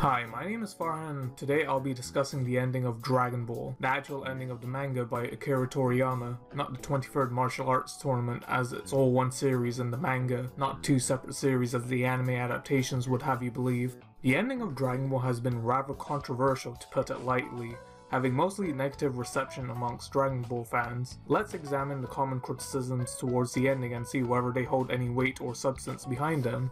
Hi, my name is Farhan and today I'll be discussing the ending of Dragon Ball, the actual ending of the manga by Akira Toriyama, not the 23rd Martial Arts Tournament as it's all one series in the manga, not two separate series as the anime adaptations would have you believe. The ending of Dragon Ball has been rather controversial to put it lightly, having mostly negative reception amongst Dragon Ball fans. Let's examine the common criticisms towards the ending and see whether they hold any weight or substance behind them.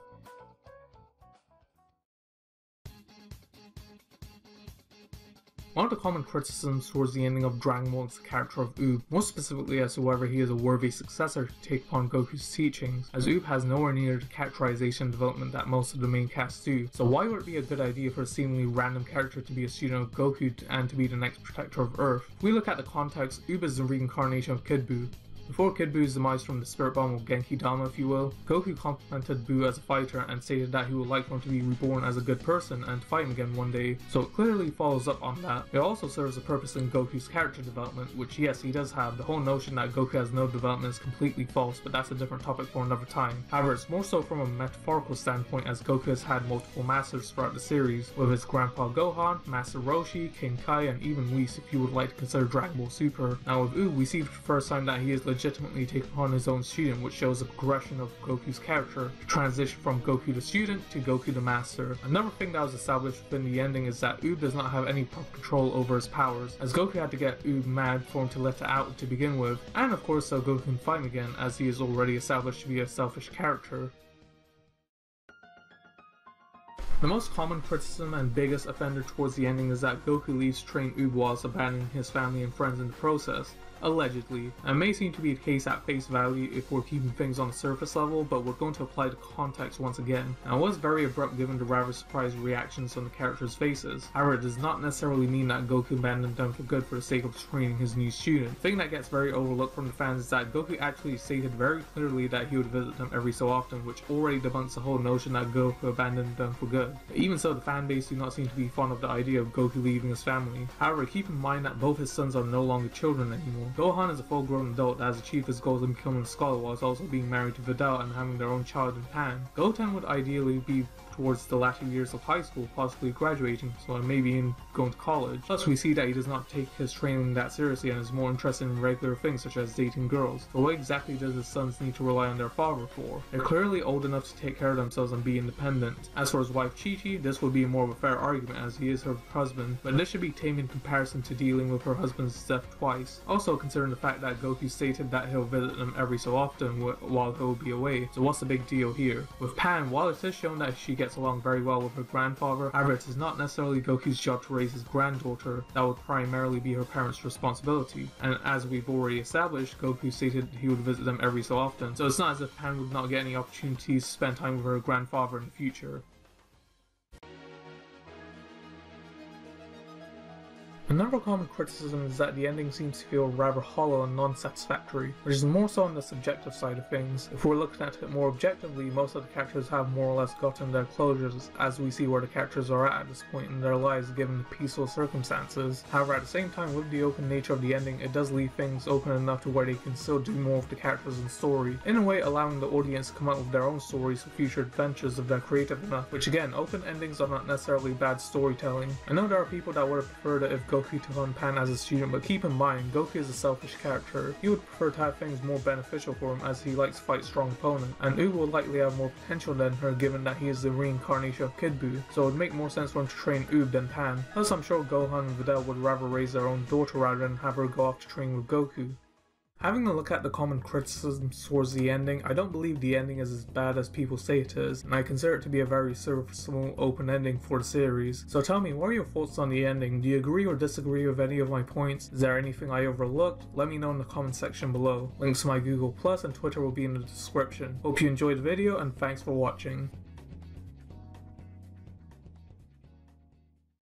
One of the common criticisms towards the ending of Dragon Ball is the character of Oob, more specifically as to whether he is a worthy successor to take upon Goku's teachings, as Oob has nowhere near the characterization development that most of the main cast do, so why would it be a good idea for a seemingly random character to be a student of Goku and to be the next protector of Earth? If we look at the context, Oob is the reincarnation of Kid Buu. Before Kid Buu's demise from the spirit bomb of Genki Dama, if you will, Goku complimented Buu as a fighter and stated that he would like for him to be reborn as a good person and to fight him again one day, so it clearly follows up on that. It also serves a purpose in Goku's character development, which yes, he does have. The whole notion that Goku has no development is completely false, but that's a different topic for another time. However, it's more so from a metaphorical standpoint as Goku has had multiple masters throughout the series, with his grandpa Gohan, Master Roshi, King Kai, and even Whis if you would like to consider Dragon Ball Super. Now with Oob, we see for the first time that he is legitimately take upon his own student, which shows a progression of Goku's character, to transition from Goku the student to Goku the master. Another thing that was established within the ending is that Oob does not have any proper control over his powers, as Goku had to get Oob mad for him to let it out to begin with, and of course so Goku can fight him again, as he is already established to be a selfish character. The most common criticism and biggest offender towards the ending is that Goku leaves to train Oob whilst abandoning his family and friends in the process. Allegedly. It may seem to be the case at face value if we're keeping things on the surface level, but we're going to apply the context once again. Now, it was very abrupt given the rather surprised reactions on the characters' faces. However, it does not necessarily mean that Goku abandoned them for good for the sake of training his new student. The thing that gets very overlooked from the fans is that Goku actually stated very clearly that he would visit them every so often, which already debunks the whole notion that Goku abandoned them for good. Even so, the fan base do not seem to be fond of the idea of Goku leaving his family. However, keep in mind that both his sons are no longer children anymore. Gohan is a full-grown adult that has achieved his goals in becoming a scholar whilst also being married to Videl and having their own child in Pan. Goten would ideally be towards the latter years of high school, possibly graduating, so maybe even going to college. Plus, we see that he does not take his training that seriously and is more interested in regular things such as dating girls. So what exactly does his sons need to rely on their father for? They're clearly old enough to take care of themselves and be independent. As for his wife Chi-Chi, this would be more of a fair argument as he is her husband, but this should be tame in comparison to dealing with her husband's death twice. Also considering the fact that Goku stated that he'll visit them every so often while he'll be away, so what's the big deal here? With Pan, while it is shown that she gets along very well with her grandfather, however it is not necessarily Goku's job to raise his granddaughter, that would primarily be her parents' responsibility, and as we've already established, Goku stated he would visit them every so often, so it's not as if Pan would not get any opportunities to spend time with her grandfather in the future. Another common criticism is that the ending seems to feel rather hollow and non-satisfactory, which is more so on the subjective side of things. If we're looking at it more objectively, most of the characters have more or less gotten their closures, as we see where the characters are at this point in their lives given the peaceful circumstances. However, at the same time, with the open nature of the ending, it does leave things open enough to where they can still do more with the characters and story, in a way allowing the audience to come up with their own stories for future adventures if they're creative enough, which again, open endings are not necessarily bad storytelling. I know there are people that would have preferred it if Goku took on Pan as a student, but keep in mind, Goku is a selfish character. He would prefer to have things more beneficial for him as he likes to fight strong opponents, and Oob will likely have more potential than her given that he is the reincarnation of Kid Buu, so it would make more sense for him to train Oob than Pan. Plus, I'm sure Gohan and Videl would rather raise their own daughter rather than have her go off to train with Goku. Having a look at the common criticisms towards the ending, I don't believe the ending is as bad as people say it is, and I consider it to be a very serviceable open ending for the series. So tell me, what are your thoughts on the ending? Do you agree or disagree with any of my points? Is there anything I overlooked? Let me know in the comment section below. Links to my Google Plus and Twitter will be in the description. Hope you enjoyed the video and thanks for watching.